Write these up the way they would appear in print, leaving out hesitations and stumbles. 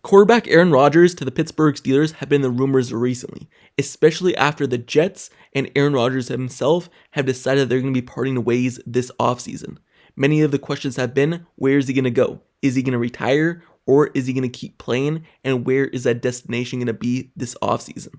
Quarterback Aaron Rodgers to the Pittsburgh Steelers have been the rumors recently, especially after the Jets and Aaron Rodgers himself have decided they're going to be parting ways this offseason. Many of the questions have been, where is he going to go? Is he going to retire, or is he going to keep playing, and where is that destination going to be this offseason?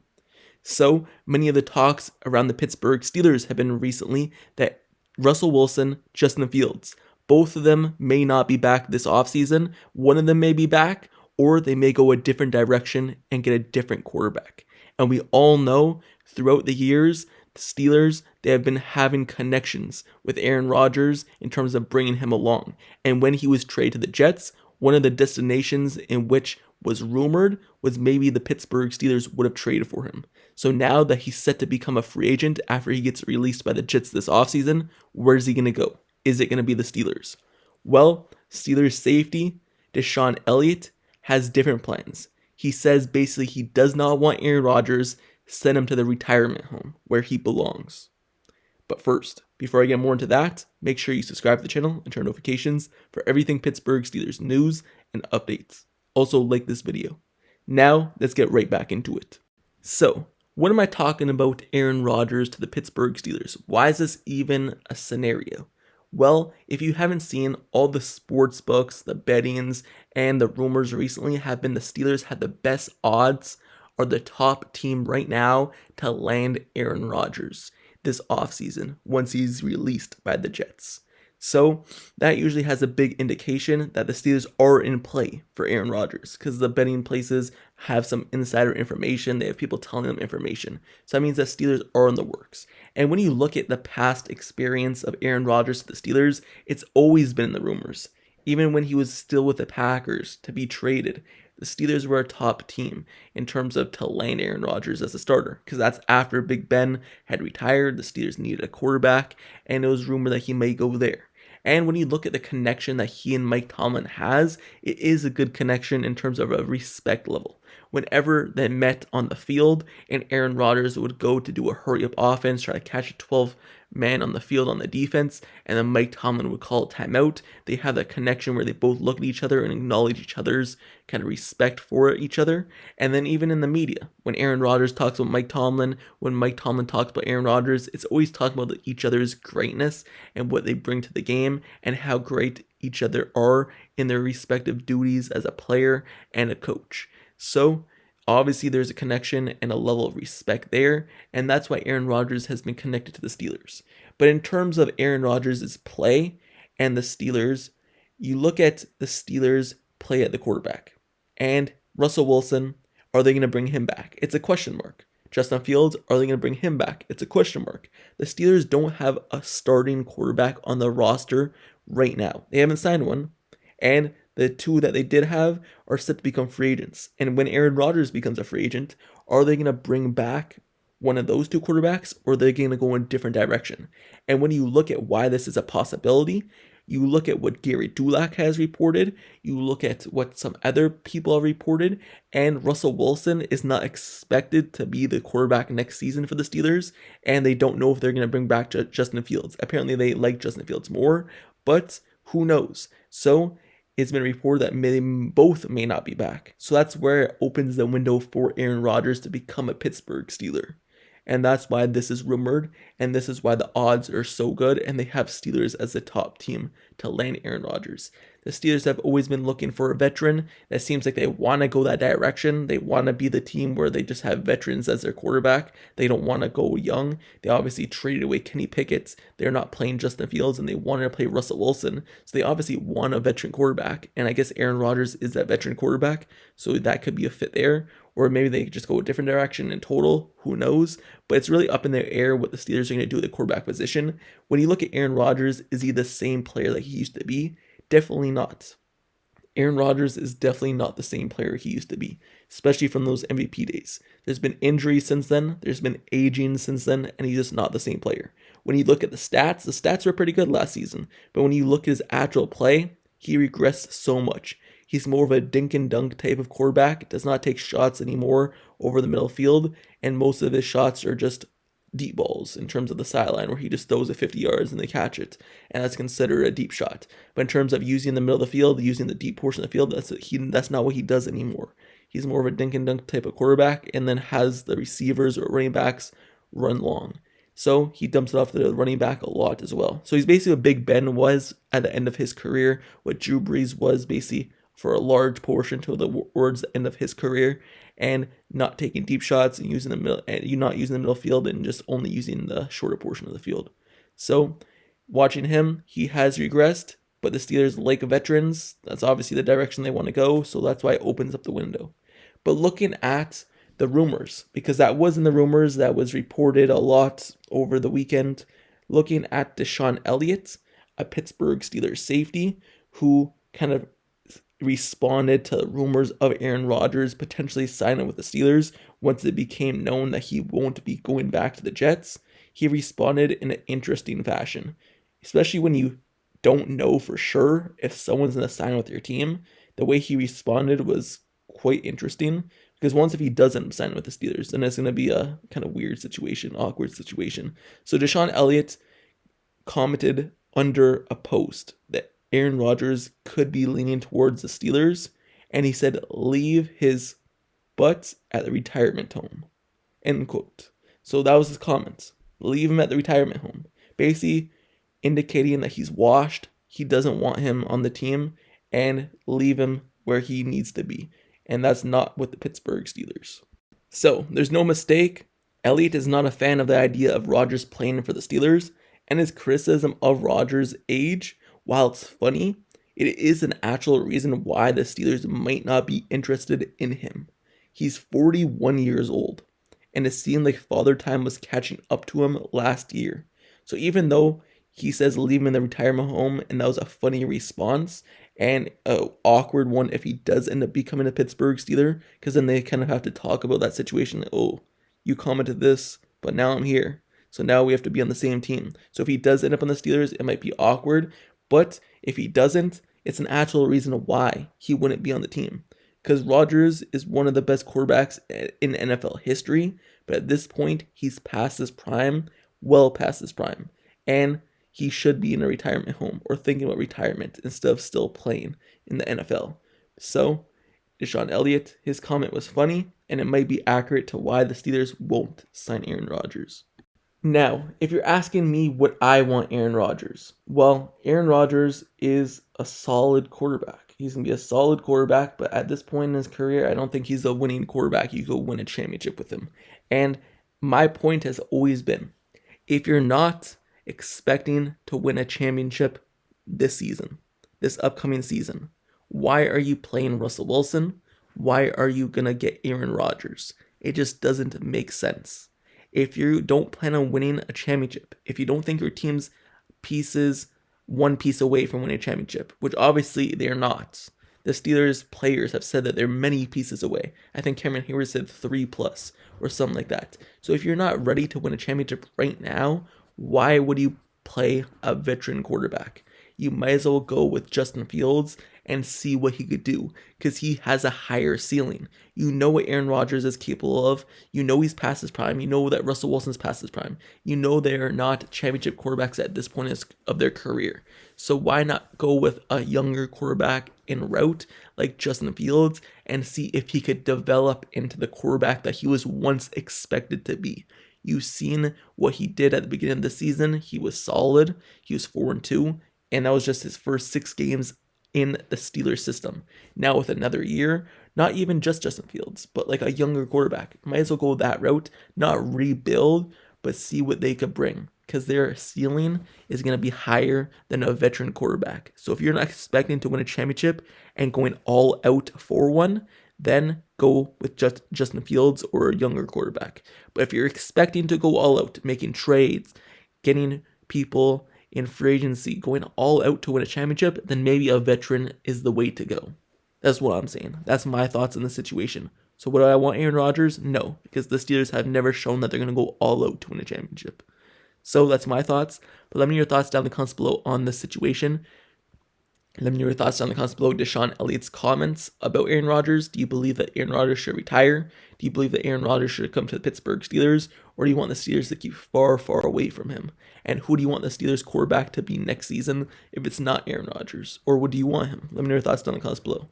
So many of the talks around the Pittsburgh Steelers have been recently that Russell Wilson, Justin Fields, both of them may not be back this offseason. One of them may be back, or they may go a different direction and get a different quarterback. And we all know throughout the years, the Steelers, they have been having connections with Aaron Rodgers in terms of bringing him along. And when he was traded to the Jets, one of the destinations in which was rumored was maybe the Pittsburgh Steelers would have traded for him. So now that he's set to become a free agent after he gets released by the Jets this offseason, where's he going to go? Is it going to be the Steelers? Well, Steelers safety, Deshon Elliott, has different plans. He says basically he does not want Aaron Rodgers, send him to the retirement home where he belongs. But first, before I get more into that, make sure you subscribe to the channel and turn notifications for everything Pittsburgh Steelers news and updates. Also like this video. Now, let's get right back into it. So, what am I talking about Aaron Rodgers to the Pittsburgh Steelers? Why is this even a scenario? Well, if you haven't seen, all the sports books, the bettings, and the rumors recently have been the Steelers had the best odds, are the top team right now to land Aaron Rodgers this offseason once he's released by the Jets. So that usually has a big indication that the Steelers are in play for Aaron Rodgers because the betting places have some insider information. They have people telling them information. So that means that Steelers are in the works. And when you look at the past experience of Aaron Rodgers to the Steelers, it's always been in the rumors. Even when he was still with the Packers to be traded, the Steelers were a top team in terms of to land Aaron Rodgers as a starter because that's after Big Ben had retired. The Steelers needed a quarterback, and it was rumored that he may go there. And when you look at the connection that he and Mike Tomlin has, it is a good connection in terms of a respect level. Whenever they met on the field and Aaron Rodgers would go to do a hurry-up offense, try to catch a 12-man on the field on the defense, and then Mike Tomlin would call a timeout, they have that connection where they both look at each other and acknowledge each other's kind of respect for each other. And then even in the media, when Aaron Rodgers talks about Mike Tomlin, when Mike Tomlin talks about Aaron Rodgers, it's always talking about each other's greatness and what they bring to the game and how great each other are in their respective duties as a player and a coach. So, obviously there's a connection and a level of respect there, and that's why Aaron Rodgers has been connected to the Steelers. But in terms of Aaron Rodgers' play and the Steelers, you look at the Steelers play at the quarterback. And Russell Wilson, are they going to bring him back? It's a question mark. Justin Fields, are they going to bring him back? It's a question mark. The Steelers don't have a starting quarterback on the roster right now. They haven't signed one, and the two that they did have are set to become free agents. And when Aaron Rodgers becomes a free agent, are they going to bring back one of those two quarterbacks, or are they going to go in a different direction? And when you look at why this is a possibility, you look at what Gary Dulac has reported, you look at what some other people have reported, and Russell Wilson is not expected to be the quarterback next season for the Steelers, and they don't know if they're going to bring back Justin Fields. Apparently they like Justin Fields more, but who knows? So it's been reported that both may not be back. So that's where it opens the window for Aaron Rodgers to become a Pittsburgh Steeler. And that's why this is rumored, and this is why the odds are so good, and they have Steelers as the top team to land Aaron Rodgers. The Steelers have always been looking for a veteran. That seems like they want to go that direction. They want to be the team where they just have veterans as their quarterback. They don't want to go young. They obviously traded away Kenny Pickett. They're not playing Justin Fields, and they wanted to play Russell Wilson. So they obviously want a veteran quarterback, and I guess Aaron Rodgers is that veteran quarterback, so that could be a fit there. Or maybe they could just go a different direction in total. Who knows? But it's really up in the air what the Steelers are going to do at the quarterback position. When you look at Aaron Rodgers, is he the same player that he used to be? Definitely not. Aaron Rodgers is definitely not the same player he used to be, especially from those MVP days. There's been injuries since then, there's been aging since then, and he's just not the same player. When you look at the stats were pretty good last season, but when you look at his actual play, he regressed so much. He's more of a dink and dunk type of quarterback, does not take shots anymore over the middle field, and most of his shots are just deep balls in terms of the sideline where he just throws it 50 yards and they catch it, and that's considered a deep shot. But in terms of using the middle of the field, using the deep portion of the field, that's not what he does anymore. He's more of a dink and dunk type of quarterback, and then has the receivers or running backs run long. So he dumps it off the running back a lot as well. So he's basically what Big Ben was at the end of his career, what Drew Brees was basically for a large portion towards the end of his career, and not taking deep shots and using the middle, and you not using the middle field and just only using the shorter portion of the field. So watching him, he has regressed, but the Steelers like veterans. That's obviously the direction they want to go, so that's why it opens up the window. But looking at the rumors, because that was in the rumors that was reported a lot over the weekend, looking at Deshon Elliott, a Pittsburgh Steelers safety, who kind of responded to rumors of Aaron Rodgers potentially signing with the Steelers once it became known that he won't be going back to the Jets. He responded in an interesting fashion, especially when you don't know for sure if someone's going to sign with your team. The way he responded was quite interesting, because once if he doesn't sign with the Steelers, then it's going to be a kind of weird situation, awkward situation. So Deshon Elliott commented under a post that Aaron Rodgers could be leaning towards the Steelers, and he said, "Leave his butt at the retirement home," end quote. So that was his comment. Leave him at the retirement home. Basically indicating that he's washed, he doesn't want him on the team, and leave him where he needs to be. And that's not with the Pittsburgh Steelers. So there's no mistake. Elliott is not a fan of the idea of Rodgers playing for the Steelers, and his criticism of Rodgers' age, while it's funny, it is an actual reason why the Steelers might not be interested in him. He's 41 years old, and it seemed like Father Time was catching up to him last year. So even though he says leave him in the retirement home, and that was a funny response, and an awkward one if he does end up becoming a Pittsburgh Steeler, because then they kind of have to talk about that situation, like, oh, you commented this, but now I'm here. So now we have to be on the same team. So if he does end up on the Steelers, it might be awkward. But if he doesn't, it's an actual reason why he wouldn't be on the team. Because Rodgers is one of the best quarterbacks in NFL history. But at this point, he's past his prime, well past his prime. And he should be in a retirement home or thinking about retirement instead of still playing in the NFL. So Deshon Elliott, his comment was funny, and it might be accurate to why the Steelers won't sign Aaron Rodgers. Now, if you're asking me what I want Aaron Rodgers, well, Aaron Rodgers is a solid quarterback. He's going to be a solid quarterback, but at this point in his career, I don't think he's a winning quarterback. You go win a championship with him. And my point has always been, if you're not expecting to win a championship this season, this upcoming season, why are you playing Russell Wilson? Why are you going to get Aaron Rodgers? It just doesn't make sense. If you don't plan on winning a championship, if you don't think your team's one piece away from winning a championship, which obviously they're not. The Steelers players have said that they're many pieces away. I think Cameron Heyward said 3+ or something like that. So if you're not ready to win a championship right now, why would you play a veteran quarterback? You might as well go with Justin Fields and see what he could do, because he has a higher ceiling. You know what Aaron Rodgers is capable of. You know he's past his prime. You know that Russell Wilson's past his prime. You know they are not championship quarterbacks at this point of their career. So why not go with a younger quarterback en route like Justin Fields and see if he could develop into the quarterback that he was once expected to be? You've seen what he did at the beginning of the season. He was solid. He was 4-2, and that was just his first 6 games in the Steelers system. Now with another year, not even just Justin Fields, but like a younger quarterback, might as well go that route, not rebuild, but see what they could bring, because their ceiling is going to be higher than a veteran quarterback. So if you're not expecting to win a championship and going all out for one, then go with Justin Fields or a younger quarterback. But if you're expecting to go all out, making trades, getting people in free agency, going all out to win a championship, then maybe a veteran is the way to go. That's what I'm saying. That's my thoughts on the situation. So would I want Aaron Rodgers? No, because the Steelers have never shown that they're going to go all out to win a championship. So that's my thoughts. But let me know your thoughts down in the comments below on this situation. Let me know your thoughts down in the comments below. Deshon Elliott's comments about Aaron Rodgers. Do you believe that Aaron Rodgers should retire? Do you believe that Aaron Rodgers should come to the Pittsburgh Steelers? Or do you want the Steelers to keep far, far away from him? And who do you want the Steelers quarterback to be next season if it's not Aaron Rodgers? Or would you want him? Let me know your thoughts down in the comments below.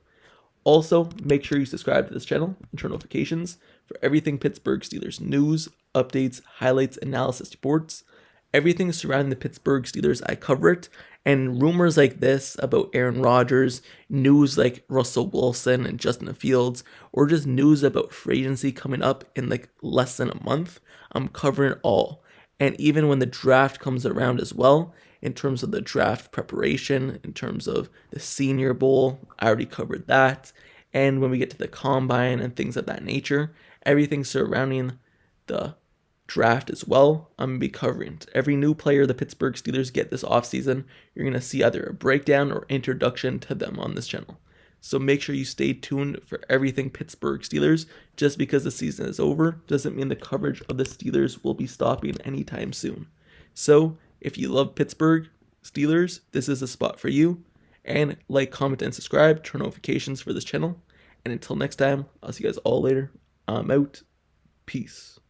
Also, make sure you subscribe to this channel and turn notifications for everything Pittsburgh Steelers news, updates, highlights, analysis, reports. Everything surrounding the Pittsburgh Steelers, I cover it. And rumors like this about Aaron Rodgers, news like Russell Wilson and Justin Fields, or just news about free agency coming up in like less than a month, I'm covering it all. And even when the draft comes around as well, in terms of the draft preparation, in terms of the Senior Bowl, I already covered that. And when we get to the combine and things of that nature, everything surrounding the draft as well, I'm going to be covering. Every new player the Pittsburgh Steelers get this offseason, you're going to see either a breakdown or introduction to them on this channel. So make sure you stay tuned for everything Pittsburgh Steelers. Just because the season is over doesn't mean the coverage of the Steelers will be stopping anytime soon. So if you love Pittsburgh Steelers, this is a spot for you. And like, comment, and subscribe. Turn notifications for this channel. And until next time, I'll see you guys all later. I'm out. Peace.